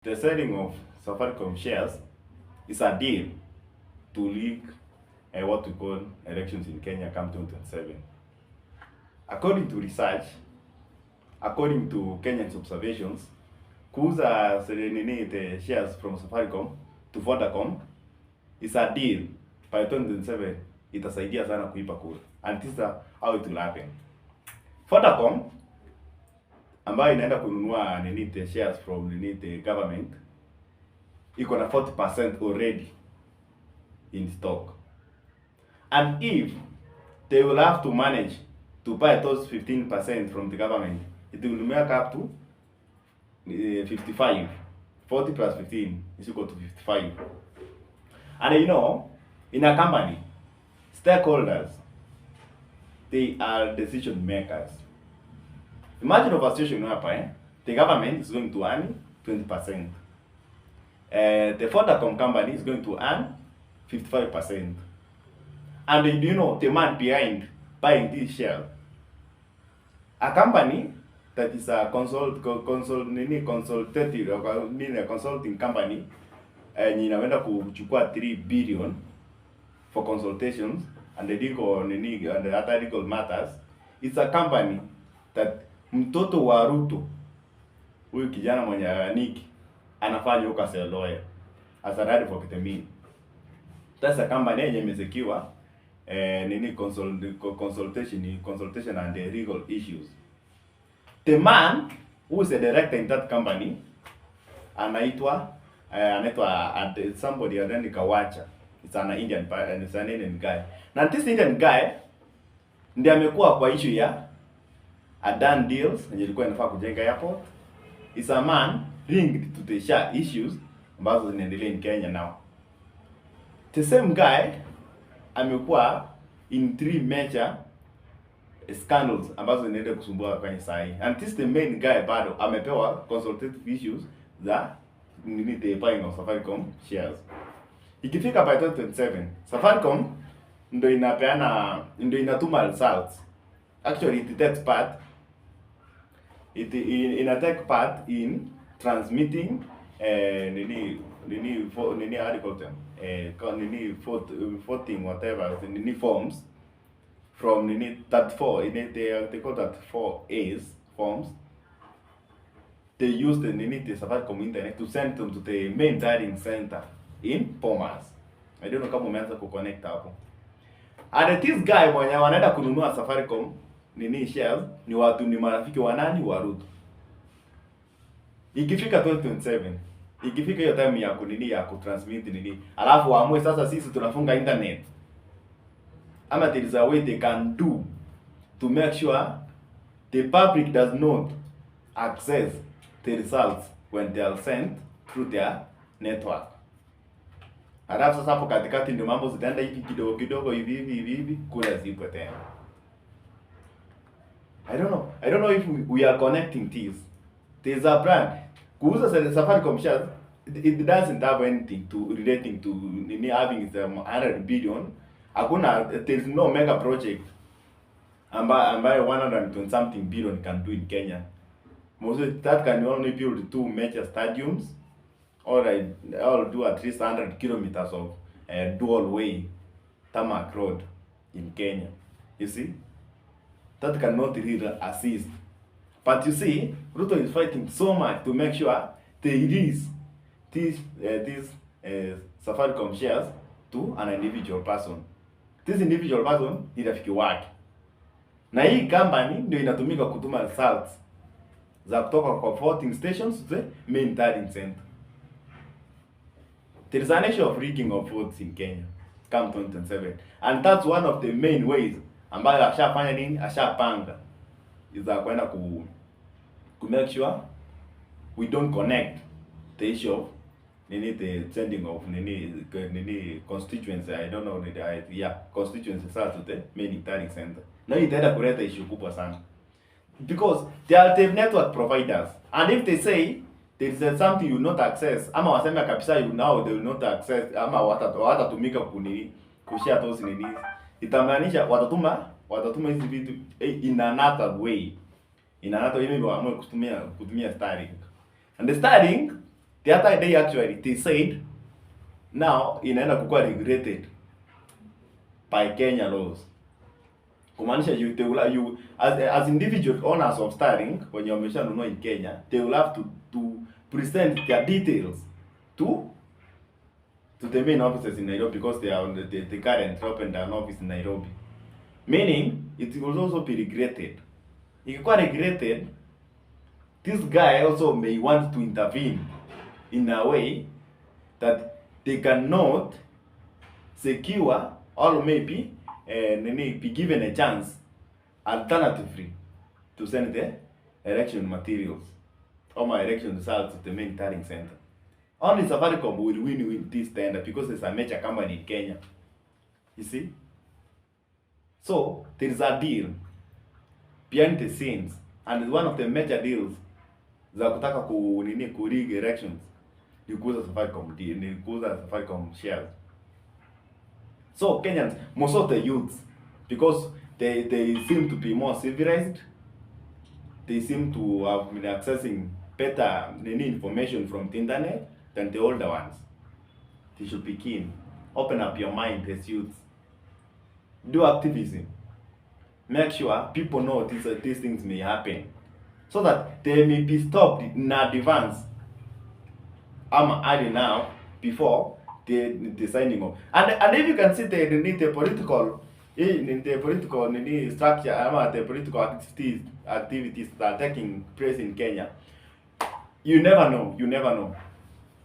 The selling of Safaricom shares is a deal to rig what we call elections in Kenya come 2027. According to research, according to Kenyans observations, kuuza the shares from Safaricom to Vodacom is a deal by 2027 itasaidia sana kuipa kura. And this is how it will happen. Vodacom ambayo inaenda kununua the shares from the government iko na 40% already in stock. And if they will have to manage to buy those 15% from the government, it will make up to 55. 40 plus 15 is equal to 55. And in a company, stakeholders, they are decision makers. Imagine of a situation where the government is going to earn 20%. The Vodacom company is going to earn 55%. And the man behind buying this share, a company that is a consultative or consulting company, and inaenda kuchukua 3 billion for consultations and the legal and the other legal matters. It's a company that mtoto wa Ruto, huyu kijana mwenye Niki, anafanya huko as a lawyer, as an advocate for me. That's a company yenye imesekiwa consultation and the legal issues. The man who is a director in that company anaitwa somebody and Kawacha. It's an Indian guy. Na this Indian guy ndiye amekuwa kwa issue ya Adan deals yenye ilikuwa inafaa kujenga airport. Is a man linked to the share issues ambazo zinaendelea in Kenya now. The same guy amekuwa in 3 major scandals ambazo zinaendelea kusumbua kwenye sahi. And this the main guy bado amepewa consultative issues za the buying of Safaricom shares. Ikifika by 2027, Safaricom ndio inatuma results. Actually it takes part in transmitting voting whatever forms from 34 they call that 4A's forms. They use the Safaricom internet to send them to the main dialing center in Bomas. I don't know kama umeanza kuconnect hapo. And this guy mwenye wanaenda kununua Safaricom shares ni marafiki wa nani wa Ruto. Ikifika 2027, ikifika hiyo time ya kutransmit alafu waamue sasa sisi tunafunga internet. Ama there is a way they can do to make sure the public does not access the results when they are sent through their network. Alafu sasa hapo katikati ndio mambo zitaenda hivi kidogo hivi kula zipo tena. I don't know if we are connecting this. There's a brand. Kuuza Safaricom shares, it doesn't have anything to relating to having 100 billion. There's no mega project ambayo 120 something billion can do in Kenya. Most of that can only build 2 major stadiums or do at least 100 kilometers of dual way tarmac road in Kenya. You see? That cannot really assist. But you see, Ruto is fighting so much to make sure they release these Safaricom shares to an individual person. This individual person ni rafiki wake. Na hii company ndio inatumika kutuma results za kutoka kwa voting stations to the main tallying center. There is an issue of rigging of votes in Kenya come 2027. And that's one of the main ways ambayo ashafanya ashapanga is kwenda ku make sure we don't connect the issue of the sending of constituency, I don't know constituency starts to the main tallying center. Now itaenda kuleta issue kubwa sana because they are the network providers, and if they say there is something you will not access ama wasema kabisa they will not access ama watatumika kushare those itamaanisha watatuma hizi vitu in another way. Waamue kutumia Starlink. And the Starlink The other day actually they said now inaenda kukuwa regulated by Kenya laws. Kumaanisha you as individual owners of Starlink wenye wameshanunua in Kenya, they will have to present their details to the main offices in Nairobi, because they are on the current opened an office in Nairobi. Meaning it will also be regulated. Ikikuwa regulated, this guy also may want to intervene in a way that they cannot secure or maybe be given a chance alternatively to send the election materials or my election results to the main tallying center. Only Safaricom will win with this tender because it's a major company in Kenya. You see? So there is a deal behind the scenes, and one of the major deals za kutaka ku-rig elections ni kuuza Safaricom deal, ni kuuza Safaricom shares. So Kenyans, most of the youths, because they seem to be more civilized, they seem to have been accessing better information from the internet than the older ones. They should be keen. Open up your mind as youths. Do activism. Make sure people know these things may happen, so that they may be stopped in advance. Early now, before the signing of. And if you can see the political structure, the political activities that are taking place in Kenya, you never know.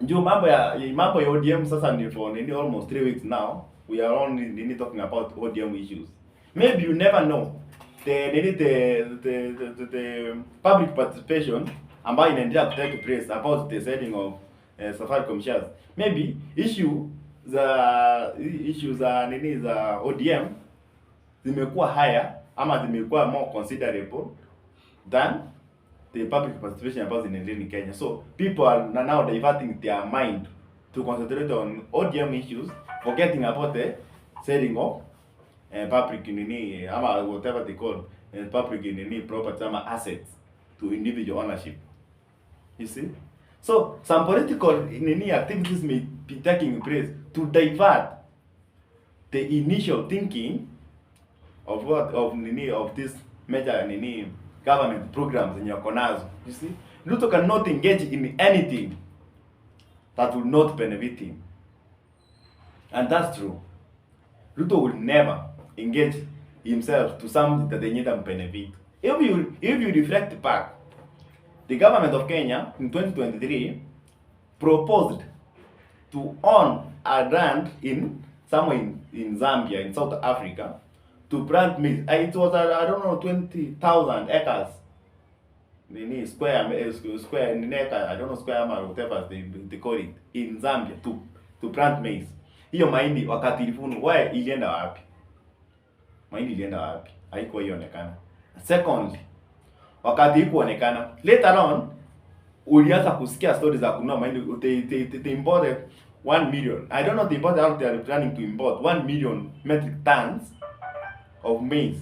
Ndio mambo ya ODM sasa ni for almost 3 weeks now. We are only talking about ODM issues. Maybe you never know the public participation ambayo inaendelea to take place about the selling of Safaricom shares. Maybe issues za ODM zimekuwa higher ama zimekuwa more considerable than the public participation ambazo zinaendelea in Kenya. So people are now diverting their mind to concentrate on ODM issues, forgetting about the selling of public ama whatever they call public property ama assets to individual ownership. You see? So some political activities may be taking place to divert the initial thinking of this major government programs in your corners. You see, Ruto cannot engage in anything that will not benefit him, and that's true. Ruto will never engage himself to something that they need to benefit. If you reflect back, the government of Kenya in 2023 proposed to own a land somewhere in Zambia, in South Africa, to plant maize. It was 20,000 acres. Square, I don't know, square or whatever they call it, in Zambia to plant maize. Hiyo mahindi wakati ilifunu, ilienda wapi? Mahindi ilienda wapi? Haikuwa ionekana. Secondly, wakati ikuonekana, later on ulianza kusikia stories za kununua mahindi. They imported 1 million. I don't know the import out they are planning to import 1 million metric tons of maize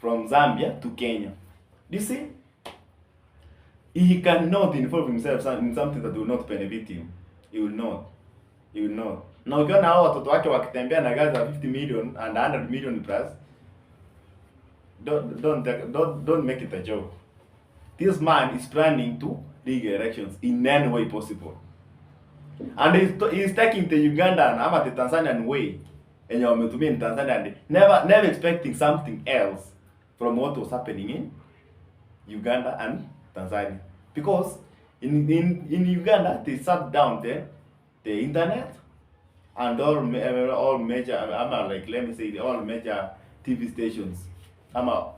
from Zambia to Kenya. You see, he cannot involve himself in something that will not benefit him. He will not. Na ukiona hao watoto wake wakitembea na gari za 50 million and 100 million plus, don't make it a joke. This man is planning to rig elections in any way possible. And he's taking the Ugandan ama the Tanzanian way. And wametumia in Tanzania, and never expecting something else from what was happening in Uganda and Tanzania. Because in Uganda they shut down the internet and all major all major TV stations, all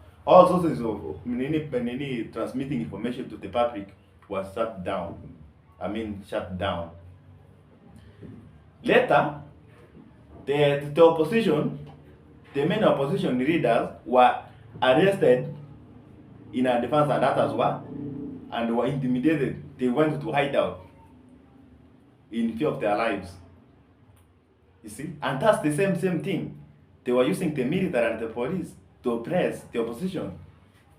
sources of transmitting information to the public was shut down. Later, the opposition, the main opposition leaders were arrested in advance, and others were intimidated. They went to hide out in fear of their lives. You see, and that's the same thing. They were using the military and the police to oppress the opposition,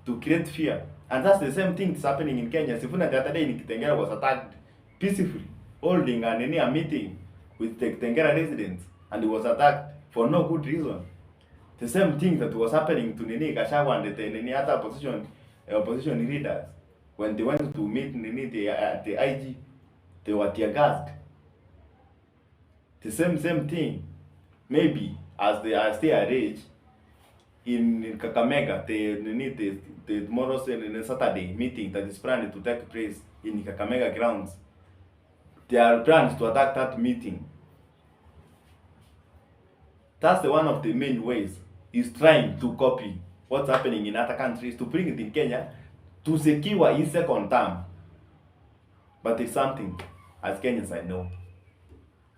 to create fear, and that's the same thing that's happening in Kenya. Sifuna the other day in Kitengela was attacked peacefully holding a meeting with the Tengera residents, and he was attacked for no good reason. The same thing that was happening to Gachagua and the other opposition leaders when they went to meet the IG, they were tear gassed. The same thing, maybe as they are still arranged in Kakamega, the tomorrow Saturday meeting that is planned to take place in Kakamega grounds. There are plans to attack that meeting. That's one of the main ways is trying to copy what's happening in other countries to bring it in Kenya to secure his second term. But it's something, as Kenyans, I know.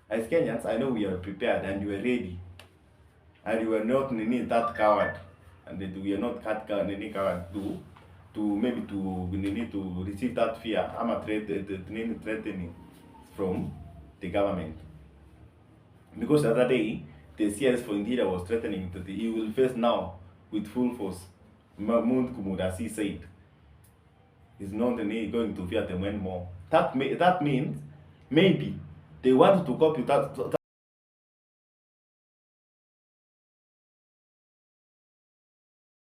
As Kenyans, I know we are prepared and we are ready. And we are not that coward. And that we are not that coward to receive that fear. I'm a threatening from the government. Because the other day, the CS for India was threatening that he will face now with full force. Mahmoud Kumud, as he said, is not going to fear them anymore. That means maybe they want to copy that